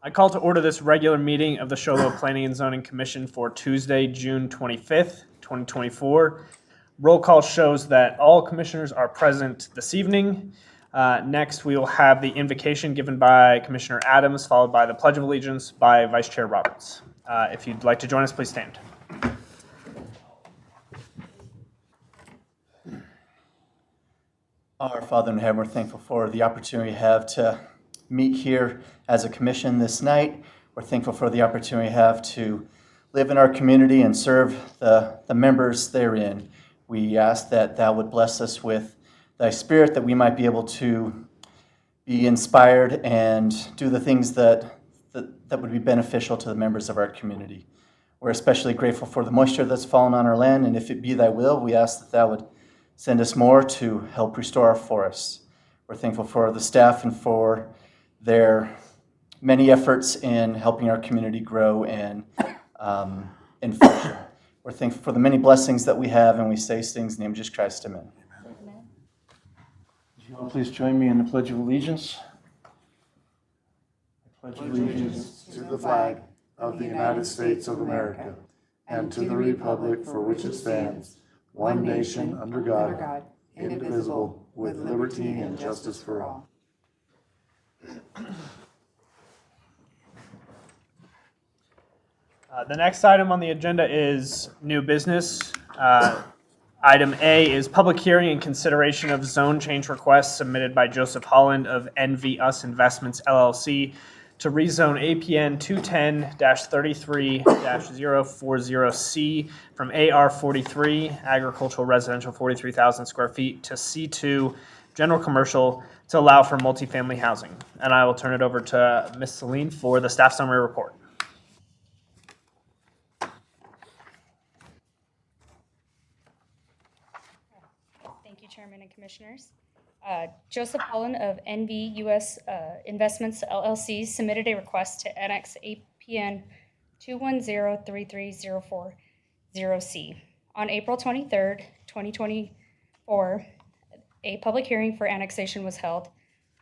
I call to order this regular meeting of the Show Low Planning and Zoning Commission for Tuesday, June 25th, 2024. Roll call shows that all commissioners are present this evening. Next, we will have the invocation given by Commissioner Adams, followed by the Pledge of Allegiance by Vice Chair Roberts. If you'd like to join us, please stand. Our Father in heaven, we're thankful for the opportunity we have to meet here as a commission this night. We're thankful for the opportunity we have to live in our community and serve the members therein. We ask that thou would bless us with thy spirit, that we might be able to be inspired and do the things that would be beneficial to the members of our community. We're especially grateful for the moisture that's fallen on our land, and if it be thy will, we ask that thou would send us more to help restore our forests. We're thankful for the staff and for their many efforts in helping our community grow and function. We're thankful for the many blessings that we have, and we say these things in the name of Jesus Christ. Amen. Amen. Would you all please join me in the Pledge of Allegiance? I pledge allegiance to the flag of the United States of America and to the republic for which it stands, one nation under God, indivisible, with liberty and justice for all. The next item on the agenda is new business. Item A is public hearing and consideration of zone change requests submitted by Joseph Holland of NV Us Investments LLC to rezone APN 210-33-040C from AR 43, agricultural residential 43,000 square feet, to C2, general commercial, to allow for multifamily housing. And I will turn it over to Ms. Celine for the staff summary report. Thank you, Chairman and Commissioners. Joseph Holland of NV US Investments LLC submitted a request to annex APN 210-33-040C. On April 23rd, 2024, a public hearing for annexation was held.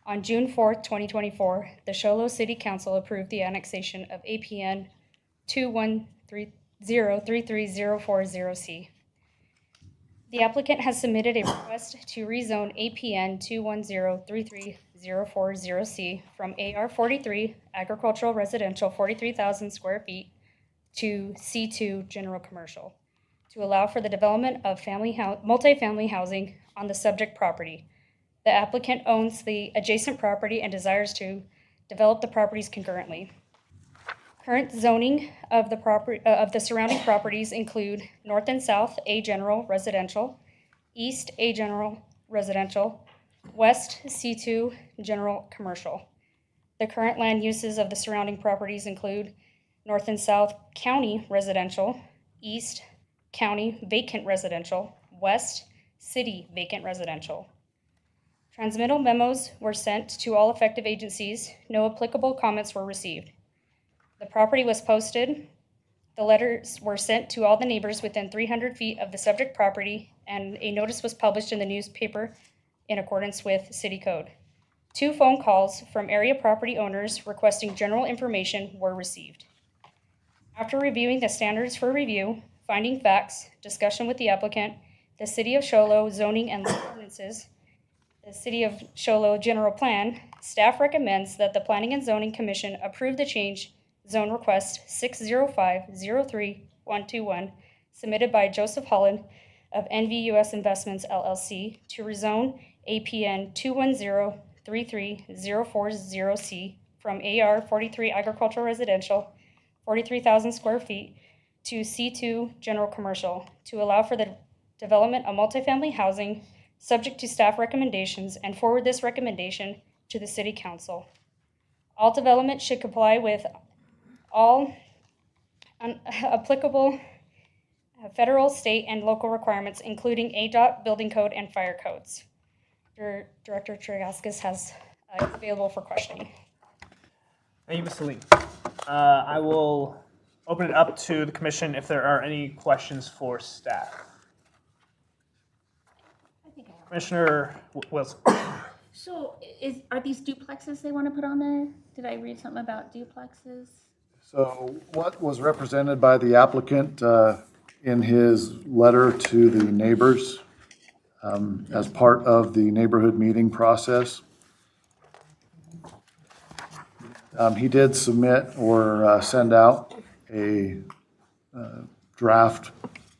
On June 4th, 2024, the Show Low City Council approved the annexation of APN 210-33-040C. The applicant has submitted a request to rezone APN 210-33-040C from AR 43, agricultural residential 43,000 square feet, to C2, general commercial, to allow for the development of multifamily housing on the subject property. The applicant owns the adjacent property and desires to develop the properties concurrently. Current zoning of the surrounding properties include north and south A general residential, east A general residential, west C2 general commercial. The current land uses of the surrounding properties include north and south county residential, east county vacant residential, west city vacant residential. Transmittal memos were sent to all affected agencies. No applicable comments were received. The property was posted. The letters were sent to all the neighbors within 300 feet of the subject property, and a notice was published in the newspaper in accordance with city code. 2 phone calls from area property owners requesting general information were received. After reviewing the standards for review, finding facts, discussion with the applicant, the City of Show Low zoning and ordinances, the City of Show Low general plan, staff recommends that the Planning and Zoning Commission approve the change zone request 605-03121 submitted by Joseph Holland of NV US Investments LLC to rezone APN 210-33-040C from AR 43 agricultural residential 43,000 square feet to C2 general commercial to allow for the development of multifamily housing subject to staff recommendations, and forward this recommendation to the City Council. All development should comply with all applicable federal, state, and local requirements, including ADOT, building code, and fire codes. Director Trigascus is available for questioning. Thank you, Ms. Celine. I will open it up to the commission if there are any questions for staff. Commissioner Wilson. So are these duplexes they want to put on there? Did I read something about duplexes? So what was represented by the applicant in his letter to the neighbors as part of the neighborhood meeting process, he did submit or send out a draft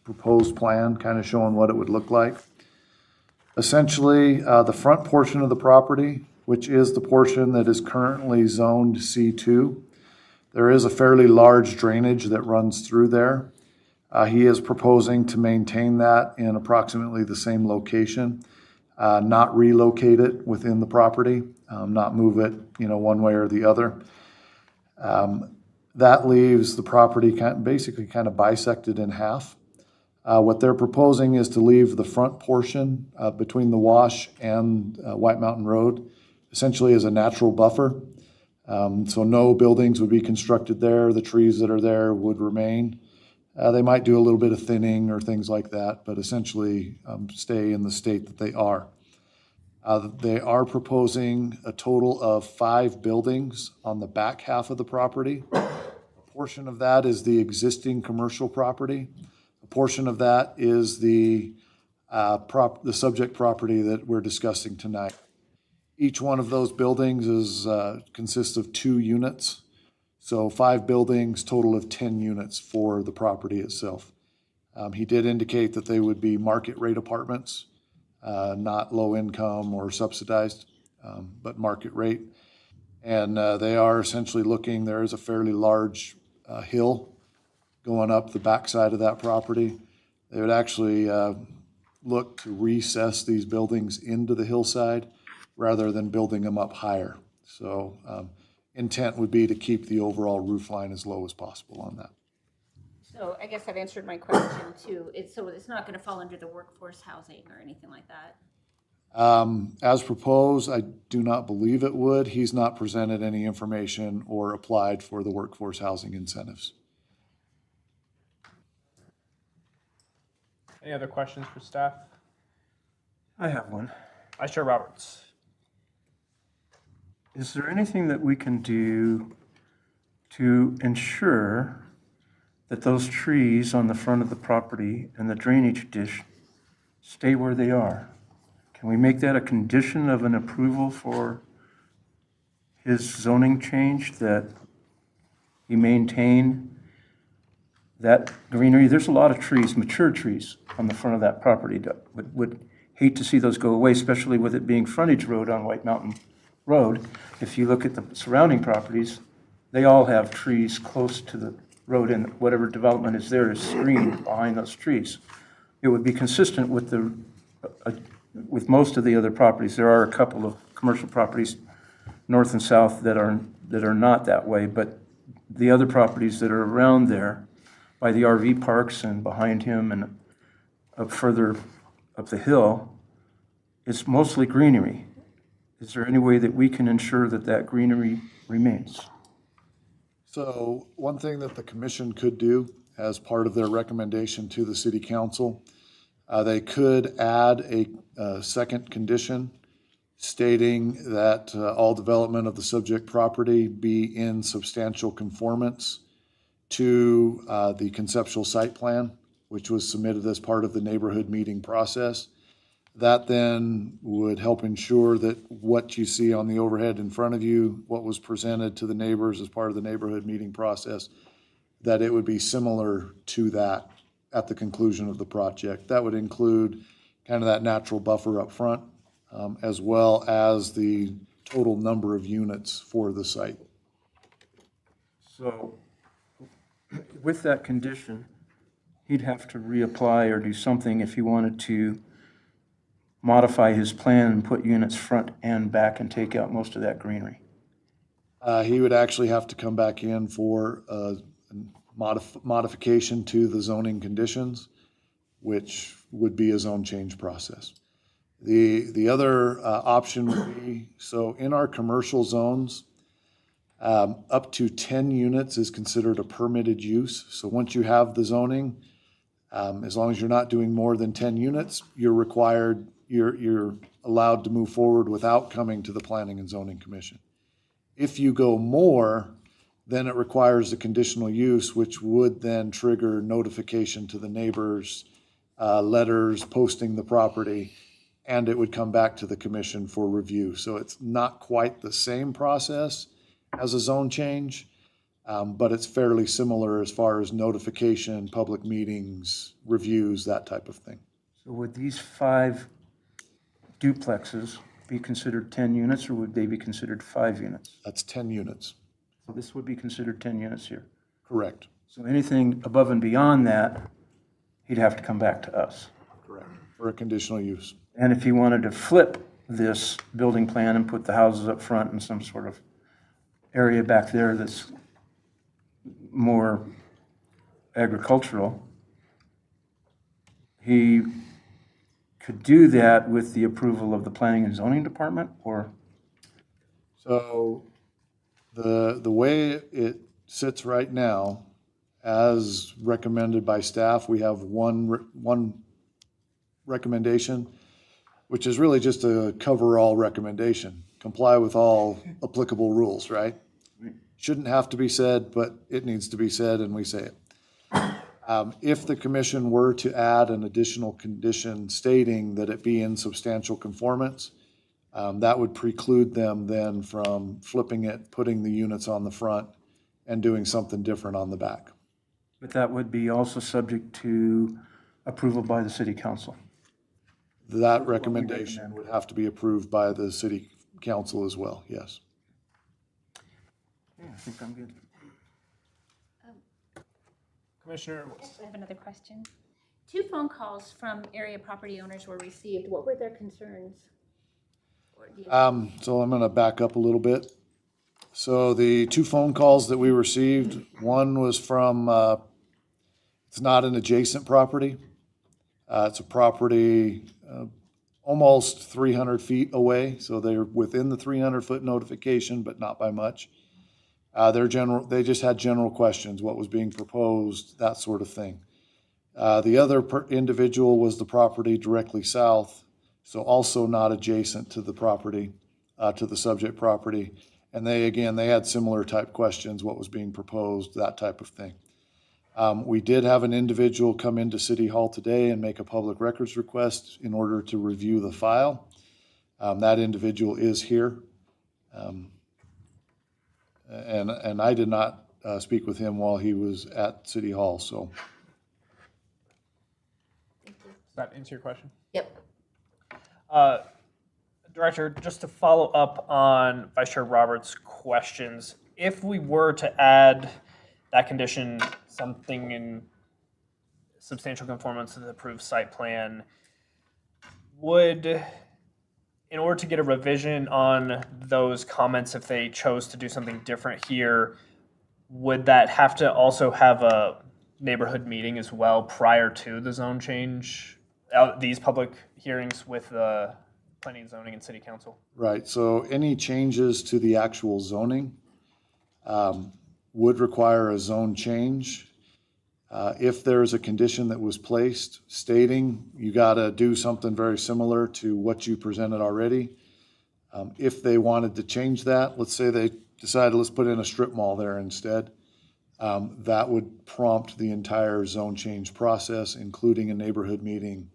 proposed plan, kind of showing what it would look like. Essentially, the front portion of the property, which is the portion that is currently zoned C2, there is a fairly large drainage that runs through there. He is proposing to maintain that in approximately the same location, not relocate it within the property, not move it, one way or the other. That leaves the property basically kind of bisected in half. What they're proposing is to leave the front portion between the wash and White Mountain Road essentially as a natural buffer. So no buildings would be constructed there. The trees that are there would remain. They might do a little bit of thinning or things like that, but essentially stay in the state that they are. They are proposing a total of 5 buildings on the back half of the property. A portion of that is the existing commercial property. A portion of that is the subject property that we're discussing tonight. Each one of those buildings consists of 2 units. So 5 buildings, total of 10 units for the property itself. He did indicate that they would be market rate apartments, not low income or subsidized, but market rate. And they are essentially there is a fairly large hill going up the backside of that property. They would actually look to recess these buildings into the hillside rather than building them up higher. So intent would be to keep the overall roof line as low as possible on that. So I guess that answered my question too. So it's not going to fall under the workforce housing or anything like that? As proposed, I do not believe it would. He's not presented any information or applied for the workforce housing incentives. Any other questions for staff? I have one. Vice Chair Roberts. Is there anything that we can do to ensure that those trees on the front of the property and the drainage dish stay where they are? Can we make that a condition of an approval for his zoning change, that he maintain that greenery? There's a lot of trees, mature trees, on the front of that property. Would hate to see those go away, especially with it being frontage road on White Mountain Road. If you look at the surrounding properties, they all have trees close to the road, and whatever development is there is screened behind those trees. It would be consistent with with most of the other properties. There are a couple of commercial properties north and south that are not that way, but the other properties that are around there by the RV parks and behind him and up further up the hill, it's mostly greenery. Is there any way that we can ensure that that greenery remains? So one thing that the commission could do as part of their recommendation to the city council, they could add a second condition stating that all development of the subject property be in substantial conformance to the conceptual site plan, which was submitted as part of the neighborhood meeting process. That then would help ensure that what you see on the overhead in front of you, what was presented to the neighbors as part of the neighborhood meeting process, that it would be similar to that at the conclusion of the project. That would include kind of that natural buffer up front, as well as the total number of units for the site. So with that condition, he'd have to reapply or do something if he wanted to modify his plan and put units front and back and take out most of that greenery. He would actually have to come back in for a modification to the zoning conditions, which would be a zone change process. The other option would be, so in our commercial zones, up to 10 units is considered a permitted use. So once you have the zoning, as long as you're not doing more than 10 units, you're allowed to move forward without coming to the Planning and Zoning Commission. If you go more, then it requires a conditional use, which would then trigger notification to the neighbors, letters posting the property, and it would come back to the commission for review. So it's not quite the same process as a zone change, but it's fairly similar as far as notification, public meetings, reviews, that type of thing. So would these 5 duplexes be considered 10 units, or would they be considered 5 units? That's 10 units, So this would be considered 10 units here. correct? So anything above and beyond that, he'd have to come back to us. Correct. For a conditional use. And if he wanted to flip this building plan and put the houses up front in some sort of area back there that's more agricultural, he could do that with the approval of the Planning and Zoning Department, or? So the way it sits right now, as recommended by staff, we have one recommendation, which is really just a cover-all recommendation. Comply with all applicable rules, right? Shouldn't have to be said, but it needs to be said, and we say it. If the commission were to add an additional condition stating that it be in substantial conformance, that would preclude them then from flipping it, putting the units on the front, and doing something different on the back. But that would be also subject to approval by the city council. That recommendation would have to be approved by the city council as well, yes. Yeah, I think I'm good. Commissioner, I have another question. 2 phone calls from area property owners were received. What were their concerns? Or do you- So I'm gonna back up a little bit. So the 2 phone calls that we received, one was from, it's not an adjacent property. It's a property almost 300 feet away, so they're within the 300-foot notification, but not by much. They just had general questions, what was being proposed, that sort of thing. The other individual was the property directly south, so also not adjacent to the property, to the subject property. And they had similar type questions, what was being proposed, that type of thing. We did have an individual come into City Hall today and make a public records request in order to review the file. That individual is here. And I did not speak with him while he was at City Hall, so. does that answer your question? Yep. Director, just to follow up on Vice Chair Roberts' questions, if we were to add that condition, something in substantial conformance to the approved site plan, in order to get a revision on those comments, if they chose to do something different here, would that have to also have a neighborhood meeting as well prior to the zone change? These public hearings with the Planning and Zoning and City Council? Right, so any changes to the actual zoning would require a zone change. If there's a condition that was placed stating you gotta do something very similar to what you presented already, if they wanted to change that, let's say they decided, let's put in a strip mall there instead, that would prompt the entire zone change process, including a neighborhood meeting,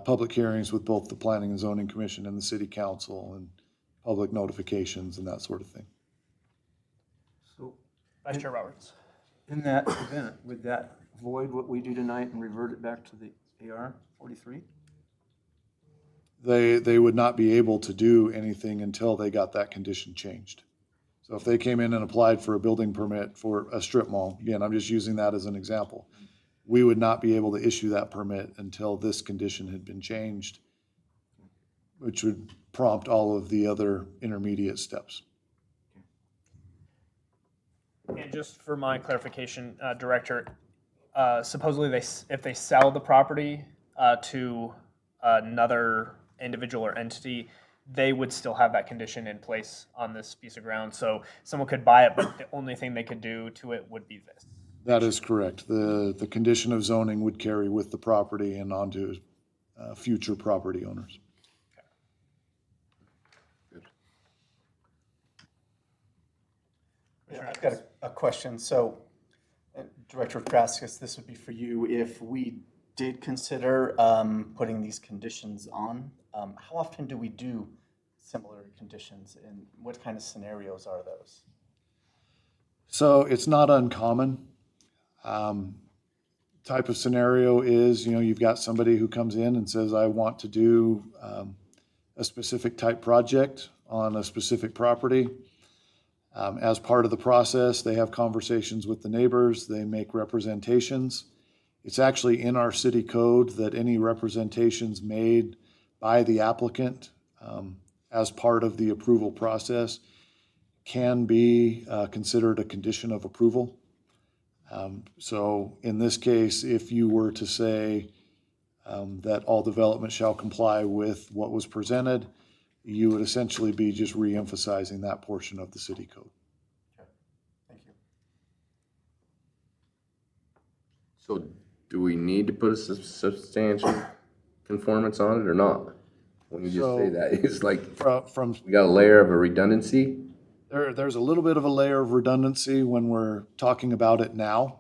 public hearings with both the Planning and Zoning Commission and the City Council, and public notifications and that sort of thing. So Vice Chair Roberts. in that event, would that void what we do tonight and revert it back to the AR 43? They would not be able to do anything until they got that condition changed. So if they came in and applied for a building permit for a strip mall, again, I'm just using that as an example, we would not be able to issue that permit until this condition had been changed, which would prompt all of the other intermediate steps. And just for my clarification, Director, supposedly if they sell the property to another individual or entity, they would still have that condition in place on this piece of ground. So someone could buy it, but the only thing they could do to it would be this. That is correct. The condition of zoning would carry with the property and onto future property owners. I've got a question. So, Director Kraskis, this would be for you. If we did consider putting these conditions on, how often do we do similar conditions, and what kind of scenarios are those? So it's not uncommon. Type of scenario is, you've got somebody who comes in and says, I want to do a specific type project on a specific property. As part of the process, they have conversations with the neighbors, they make representations. It's actually in our city code that any representations made by the applicant as part of the approval process can be considered a condition of approval. So in this case, if you were to say that all development shall comply with what was presented, you would essentially be just re-emphasizing that portion of the city code. Okay. Thank you. So do we need to put a substantial conformance on it or not? When you just say that, it's like, From we got a layer of a redundancy? there's a little bit of a layer of redundancy when we're talking about it now.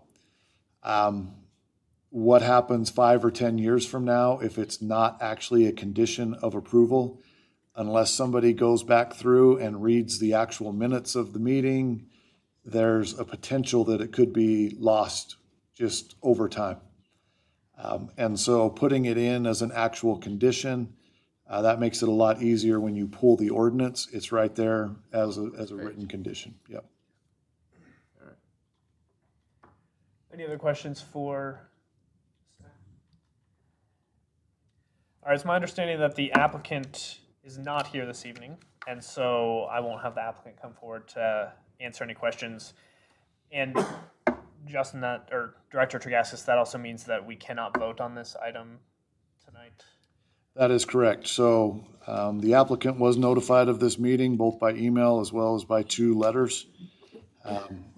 What happens 5 or 10 years from now if it's not actually a condition of approval? Unless somebody goes back through and reads the actual minutes of the meeting, there's a potential that it could be lost just over time. And so putting it in as an actual condition, that makes it a lot easier when you pull the ordinance. It's right there as a written condition. Yep. Any other questions for? All right, it's my understanding that the applicant is not here this evening, and so I won't have the applicant come forward to answer any questions. And Justin, Director Tregaskis, that also means that we cannot vote on this item tonight. That is correct. So the applicant was notified of this meeting both by email as well as by 2 letters.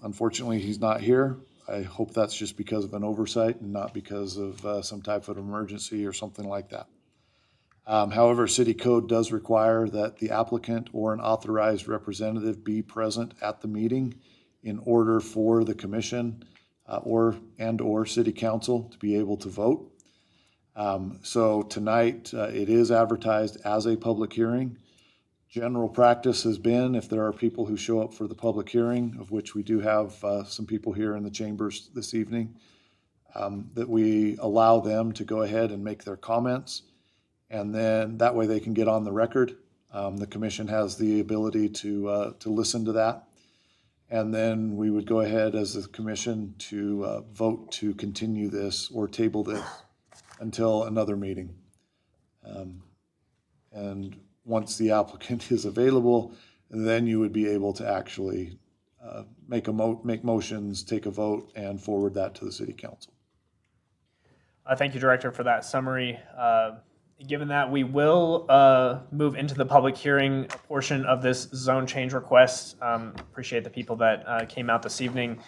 Unfortunately, he's not here. I hope that's just because of an oversight and not because of some type of emergency or something like that. However, city code does require that the applicant or an authorized representative be present at the meeting in order for the commission or city council to be able to vote. So tonight, it is advertised as a public hearing. General practice has been, if there are people who show up for the public hearing, of which we do have some people here in the chambers this evening, that we allow them to go ahead and make their comments. And then that way they can get on the record. The commission has the ability to listen to that. And then we would go ahead as a commission to vote to continue this or table this until another meeting. And once the applicant is available, then you would be able to actually make motions, take a vote, and forward that to the city council. Thank you, Director, for that summary. Given that, we will move into the public hearing portion of this zone change request. Appreciate the people that came out this evening.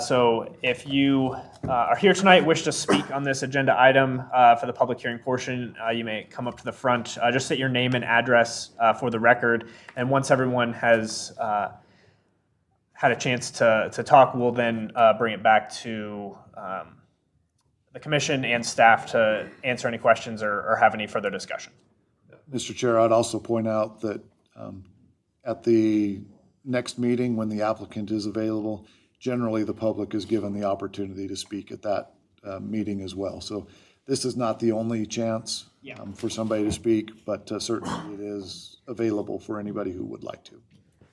So if you are here tonight, wish to speak on this agenda item for the public hearing portion, you may come up to the front. Just state your name and address for the record. And once everyone has had a chance to talk, we'll then bring it back to the commission and staff to answer any questions or have any further discussion. Mr. Chair, I'd also point out that at the next meeting, when the applicant is available, generally the public is given the opportunity to speak at that meeting as well. So this is not the only chance for somebody to speak, but certainly it is available for anybody who would like to.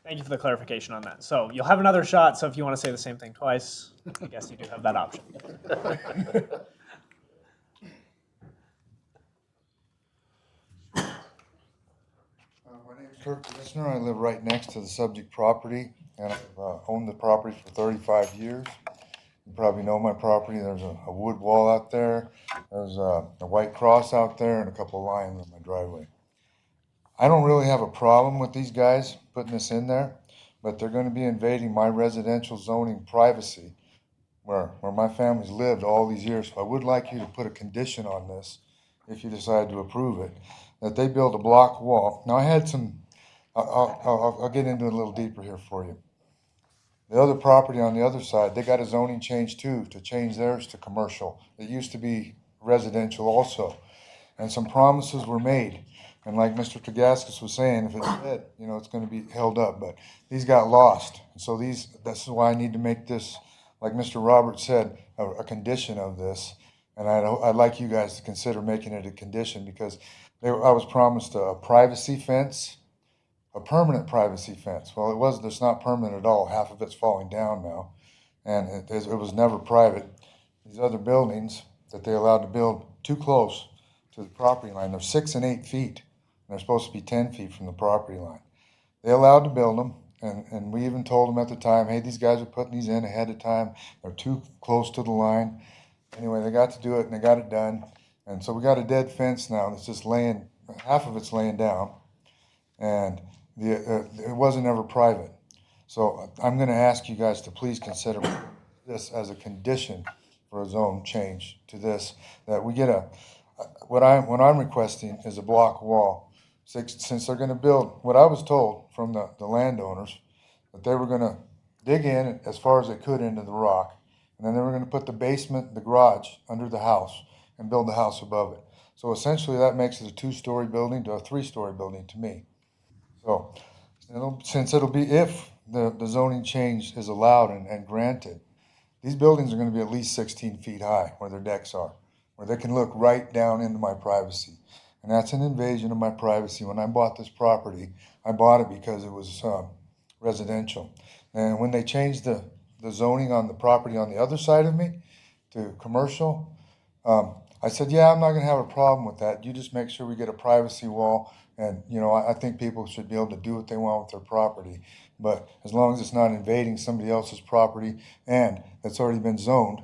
Thank you for the clarification on that. So you'll have another shot, so if you want to say the same thing twice, I guess you do have that option. My name is Kirk Lisner. I live right next to the subject property, and I've owned the property for 35 years. You probably know my property. There's a wood wall out there. There's a white cross out there and a couple of lines in my driveway. I don't really have a problem with these guys putting this in there, but they're going to be invading my residential zoning privacy where my family's lived all these years. So I would like you to put a condition on this, if you decide to approve it, that they build a block wall. Now I had some, I'll get into it a little deeper here for you. The other property on the other side, they got a zoning change too, to change theirs to commercial. It used to be residential also. And some promises were made. And like Mr. Tagaskis was saying, if it's dead, you know, it's gonna be held up, but these got lost. So this is why I need to make this, like Mr. Roberts said, a condition of this. And I'd like you guys to consider making it a condition, because I was promised a privacy fence, a permanent privacy fence. Well, it's not permanent at all. Half of it's falling down now. And it was never private. These other buildings that they allowed to build too close to the property line, they're 6 and 8 feet. And they're supposed to be 10 feet from the property line. They allowed to build them, and we even told them at the time, hey, these guys are putting these in ahead of time. They're too close to the line. Anyway, they got to do it, and they got it done. And so we got a dead fence now that's just laying, half of it's laying down. And it wasn't ever private. So I'm going to ask you guys to please consider this as a condition for a zone change to this, that we get what I'm requesting is a block wall. Since they're going to build, what I was told from the landowners, that they were going to dig in as far as they could into the rock, and then they were going to put the basement, the garage, under the house and build the house above it. So essentially that makes it a 2-story building to a 3-story building to me. So since it'll be, if the zoning change is allowed and granted, these buildings are going to be at least 16 feet high where their decks are, where they can look right down into my privacy. And that's an invasion of my privacy. When I bought this property, I bought it because it was residential. And when they changed the zoning on the property on the other side of me to commercial, I said, yeah, I'm not going to have a problem with that. You just make sure we get a privacy wall. And, you know, I think people should be able to do what they want with their property. But as long as it's not invading somebody else's property and it's already been zoned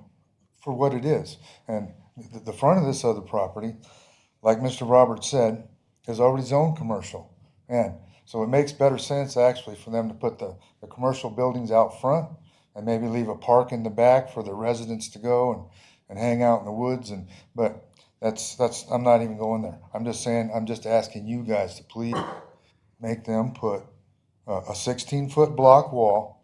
for what it is. And the front of this other property, like Mr. Roberts said, is already zoned commercial. And so it makes better sense actually for them to put the commercial buildings out front and maybe leave a park in the back for the residents to go and hang out in the woods. But that's I'm not even going there. I'm just saying, I'm just asking you guys to please make them put a 16-foot block wall,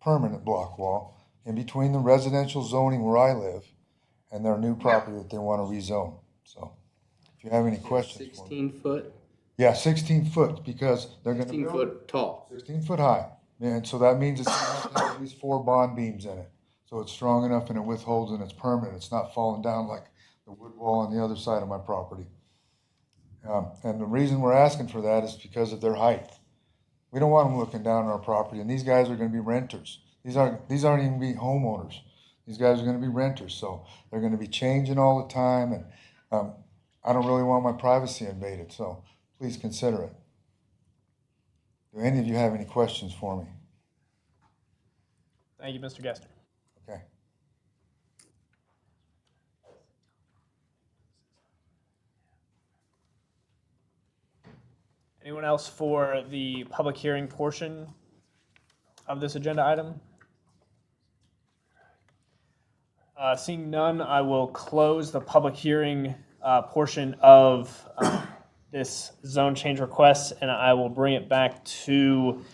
permanent block wall, in between the residential zoning where I live and their new property that they want to rezone. So if you have any questions for me. 16 foot? Yeah, 16 foot, because they're going to 16 build foot tall. 16 foot high. And so that means it's going to have at least 4 bond beams in it. So it's strong enough and it withholds and it's permanent. It's not falling down like the wood wall on the other side of my property. And the reason we're asking for that is because of their height. We don't want them looking down on our property, and these guys are going to be renters. These aren't even be homeowners. These guys are going to be renters, so they're going to be changing all the time, and I don't really want my privacy invaded, so please consider it. Do any of you have any questions for me? Thank you, Mr. Gester. Okay. Anyone else for the public hearing portion of this agenda item? Seeing none, I will close the public hearing portion of this zone change request, and I will bring it back to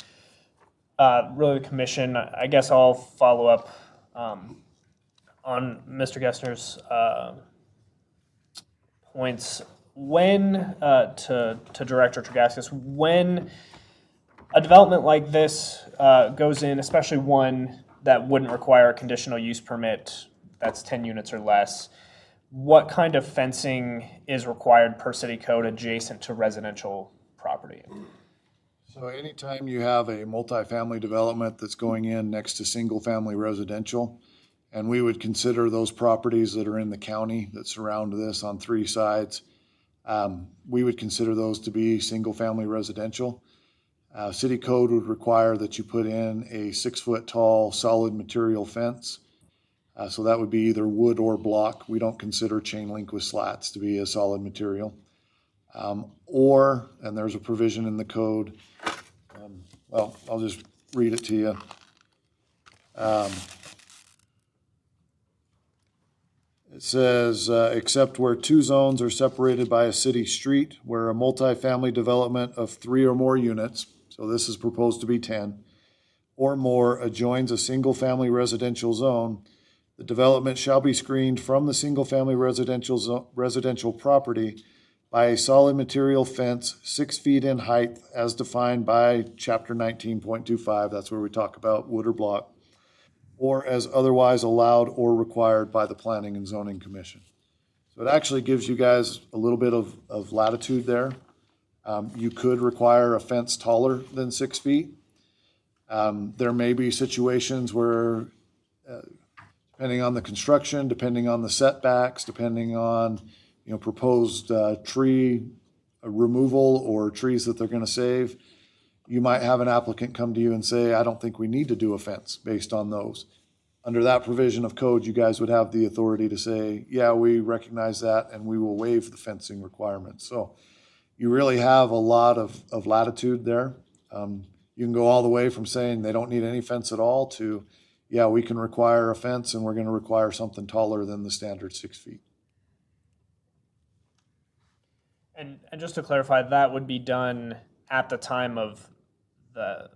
really the commission. I guess I'll follow up on Mr. Gessner's points. When, to Director Travascus, when a development like this goes in, especially one that wouldn't require a conditional use permit, that's 10 units or less, what kind of fencing is required per city code adjacent to residential property? So anytime you have a multifamily development that's going in next to single-family residential, and we would consider those properties that are in the county that surround this on 3 sides, we would consider those to be single-family residential. City code would require that you put in a 6-foot tall solid material fence. So that would be either wood or block. We don't consider chain link with slats to be a solid material. Or, and there's a provision in the code, well, I'll just read it to you. It says, except where 2 zones are separated by a city street, where a multifamily development of 3 or more units, so this is proposed to be 10, or more adjoins a single-family residential zone, the development shall be screened from the single-family residential property by a solid material fence 6 feet in height as defined by chapter 19.25, that's where we talk about wood or block, or as otherwise allowed or required by the Planning and Zoning Commission. So it actually gives you guys a little bit of latitude there. You could require a fence taller than 6 feet. There may be situations where, depending on the construction, depending on the setbacks, depending on, proposed tree removal or trees that they're going to save, you might have an applicant come to you and say, I don't think we need to do a fence based on those. Under that provision of code, you guys would have the authority to say, yeah, we recognize that and we will waive the fencing requirements. So you really have a lot of latitude there. You can go all the way from saying they don't need any fence at all to, yeah, we can require a fence and we're going to require something taller than the standard 6 feet. And just to clarify, that would be done at the time of the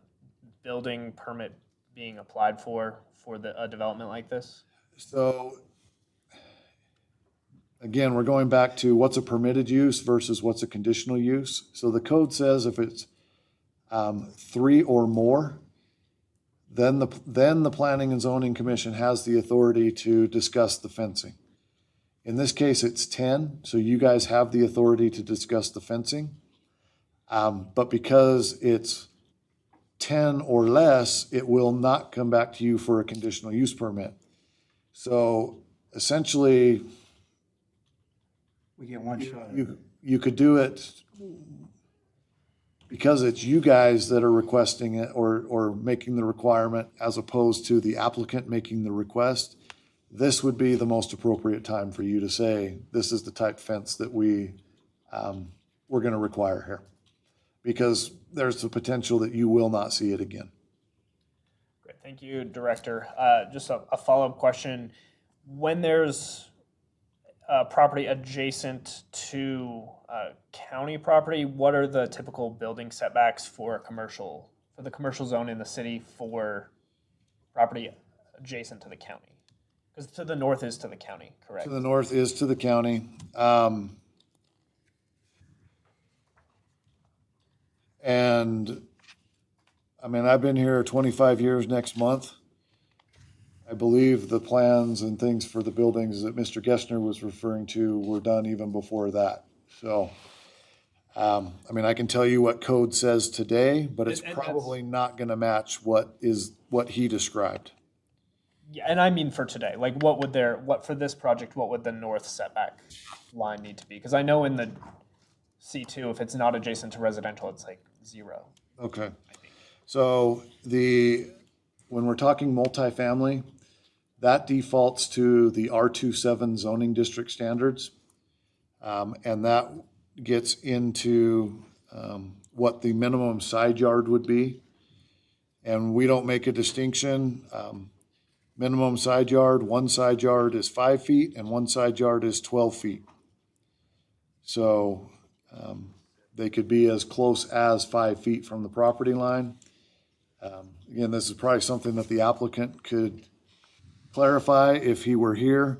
building permit being applied for a development like this? So again, we're going back to what's a permitted use versus what's a conditional use. So the code says if it's 3 or more, then the Planning and Zoning Commission has the authority to discuss the fencing. In this case, it's 10, so you guys have the authority to discuss the fencing. But because it's 10 or less, it will not come back to you for a conditional use permit. So essentially, We get one shot. you could do it because it's you guys that are requesting it or making the requirement as opposed to the applicant making the request. This would be the most appropriate time for you to say, this is the type fence that we're going to require here. Because there's the potential that you will not see it again. Great, thank you, Director. Just a follow-up question. When there's property adjacent to county property, what are the typical building setbacks for the commercial zone in the city for property adjacent to the county? Because to the north is to the county, correct? To the north is to the county. And I mean, I've been here 25 years next month. I believe the plans and things for the buildings that Mr. Gessner was referring to were done even before that. So, I mean, I can tell you what code says today, but it's And that's- probably not going to match what he described. Yeah, and I mean for today, like for this project, what would the north setback line need to be? Because I know in the C2, if it's not adjacent to residential, it's like 0. Okay. So when we're talking multifamily, that defaults to the R27 zoning district standards. And that gets into what the minimum side yard would be. And we don't make a distinction. Minimum side yard, one side yard is 5 feet and one side yard is 12 feet. So they could be as close as 5 feet from the property line. Again, this is probably something that the applicant could clarify if he were here.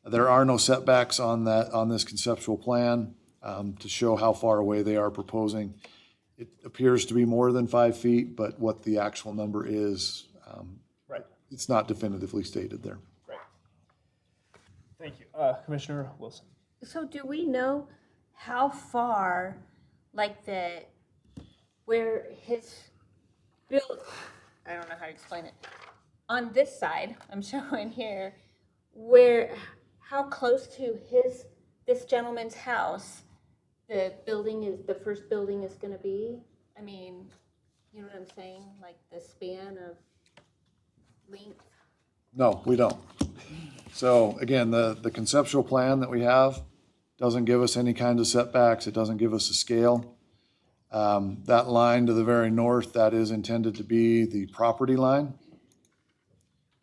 There are no setbacks on this conceptual plan to show how far away they are proposing. It appears to be more than 5 feet, but what the actual number is, Right. it's not definitively stated there. Right. Thank you. Commissioner Wilson. So do we know how far, like where his build, I don't know how to explain it. On this side, I'm showing here, how close to this gentleman's house the first building is gonna be? I mean, you know what I'm saying? Like the span of length? No, we don't. So again, the conceptual plan that we have doesn't give us any kind of setbacks. It doesn't give us a scale. That line to the very north, that is intended to be the property line.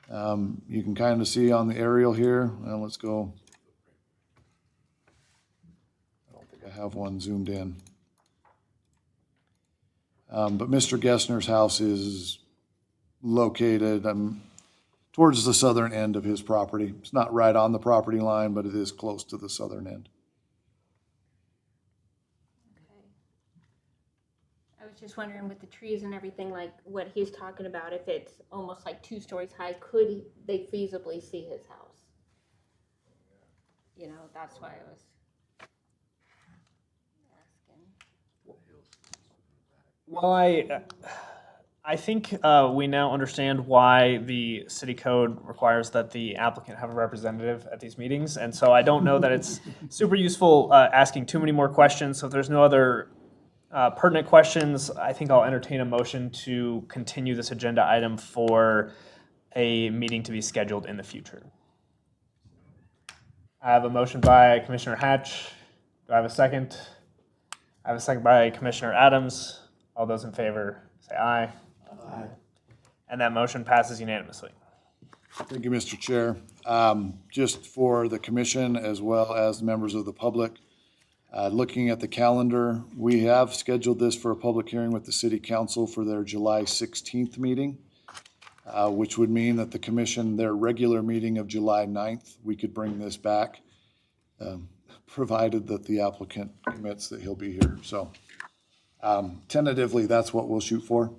You can kind of see on the aerial here. Well, let's go. I don't think I have one zoomed in. But Mr. Gessner's house is located towards the southern end of his property. It's not right on the property line, but it is close to the southern end. I was just wondering with the trees and everything, like what he's talking about, if it's almost like 2 stories high, could they feasibly see his house? You know, that's why I was asking. Well, I think we now understand why the city code requires that the applicant have a representative at these meetings. And so I don't know that it's super useful asking too many more questions. So if there's no other pertinent questions, I think I'll entertain a motion to continue this agenda item for a meeting to be scheduled in the future. I have a motion by Commissioner Hatch. Do I have a second? I have a second by Commissioner Adams. All those in favor, say aye. Aye. And that motion passes unanimously. Thank you, Mr. Chair. Just for the commission as well as members of the public, looking at the calendar, we have scheduled this for a public hearing with the City Council for their July 16th meeting, which would mean that the commission, their regular meeting of July 9th, we could bring this back, provided that the applicant commits that he'll be here. So tentatively, that's what we'll shoot for.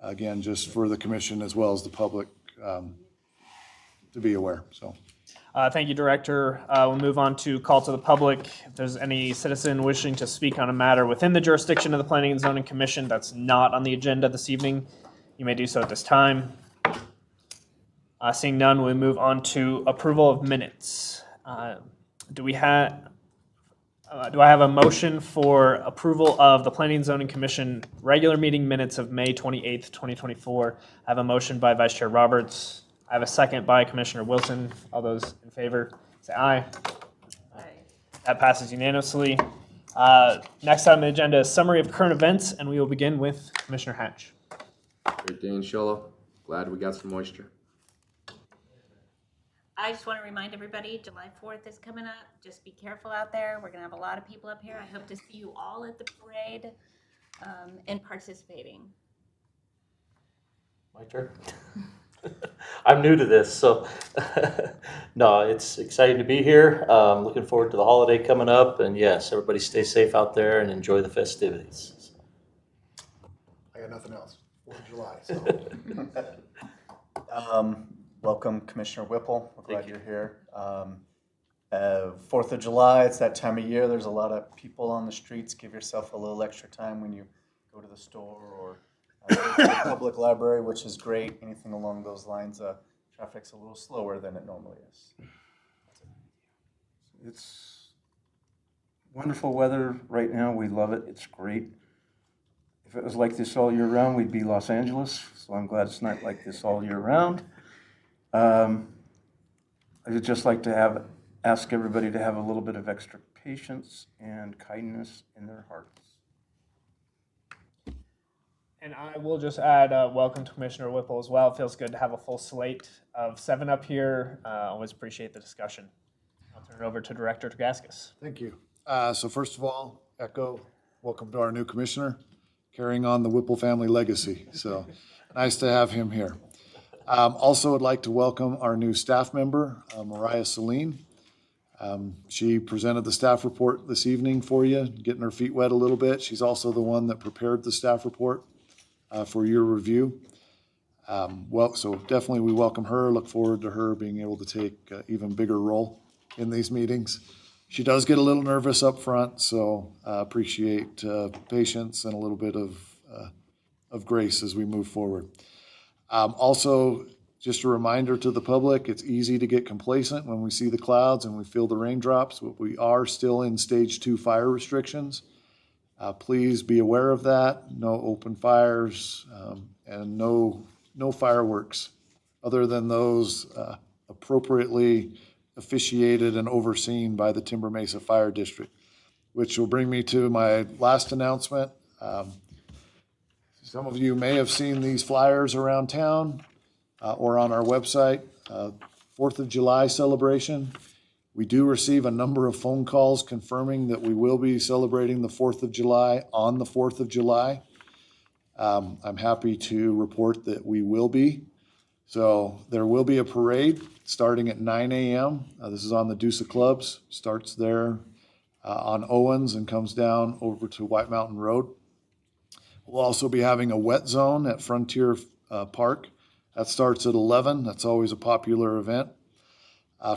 Again, just for the commission as well as the public to be aware, so. Thank you, Director. We'll move on to call to the public. If there's any citizen wishing to speak on a matter within the jurisdiction of the Planning and Zoning Commission that's not on the agenda this evening, you may do so at this time. Seeing none, we move on to approval of minutes. Do I have a motion for approval of the Planning and Zoning Commission regular meeting minutes of May 28th, 2024? I have a motion by Vice Chair Roberts. I have a second by Commissioner Wilson. All those in favor, say aye. Aye. That passes unanimously. Next item on the agenda is summary of current events, and we will begin with Commissioner Hatch. Great day in Shoalo. Glad we got some moisture. I just want to remind everybody, July 4th is coming up. Just be careful out there. We're going to have a lot of people up here. I hope to see you all at the parade and participating. My turn. I'm new to this, so no, it's exciting to be here. Looking forward to the holiday coming up, and yes, everybody stay safe out there and enjoy the festivities. I got nothing else. 4th of July, so. Welcome, Commissioner Whipple. We're glad Thank you. you're here. 4th of July, it's that time of year. There's a lot of people on the streets. Give yourself a little extra time when you go to the store or go to the public library, which is great. Anything along those lines, traffic's a little slower than it normally is. It's wonderful weather right now. We love it. It's great. If it was like this all year round, we'd be Los Angeles. So I'm glad it's not like this all year round. I would just like to ask everybody to have a little bit of extra patience and kindness in their hearts. And I will just add, welcome to Commissioner Whipple as well. It feels good to have a full slate of 7 up here. Always appreciate the discussion. I'll turn it over to Director Tagaskis. Thank you. So first of all, echo, welcome to our new commissioner, carrying on the Whipple family legacy. So nice to have him here. Also would like to welcome our new staff member, Mariah Celine. She presented the staff report this evening for you, getting her feet wet a little bit. She's also the one that prepared the staff report for your review. So definitely we welcome her. Look forward to her being able to take an even bigger role in these meetings. She does get a little nervous up front, so appreciate patience and a little bit of grace as we move forward. Also, just a reminder to the public, it's easy to get complacent when we see the clouds and we feel the raindrops, but we are still in stage 2 fire restrictions. Please be aware of that. No open fires and no fireworks other than those appropriately officiated and overseen by the Timber Mesa Fire District, which will bring me to my last announcement. Some of you may have seen these flyers around town or on our website. 4th of July celebration. We do receive a number of phone calls confirming that we will be celebrating the 4th of July on the 4th of July. I'm happy to report that we will be. So there will be a parade starting at 9 a.m. This is on the Deuce of Clubs, starts there on Owens and comes down over to White Mountain Road. We'll also be having a wet zone at Frontier Park. That starts at 11. That's always a popular event.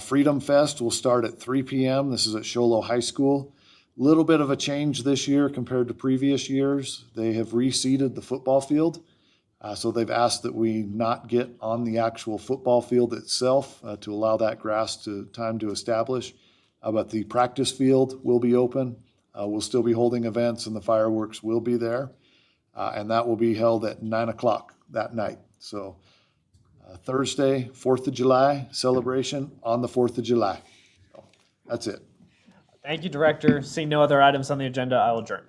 Freedom Fest will start at 3 p.m. This is at Show Low High School. Little bit of a change this year compared to previous years. They have reseeded the football field. So they've asked that we not get on the actual football field itself to allow that grass time to establish. But the practice field will be open. We'll still be holding events and the fireworks will be there. And that will be held at 9 o'clock that night. So Thursday, 4th of July celebration on the 4th of July. So that's it. Thank you, Director. Seeing no other items on the agenda, I will adjourn.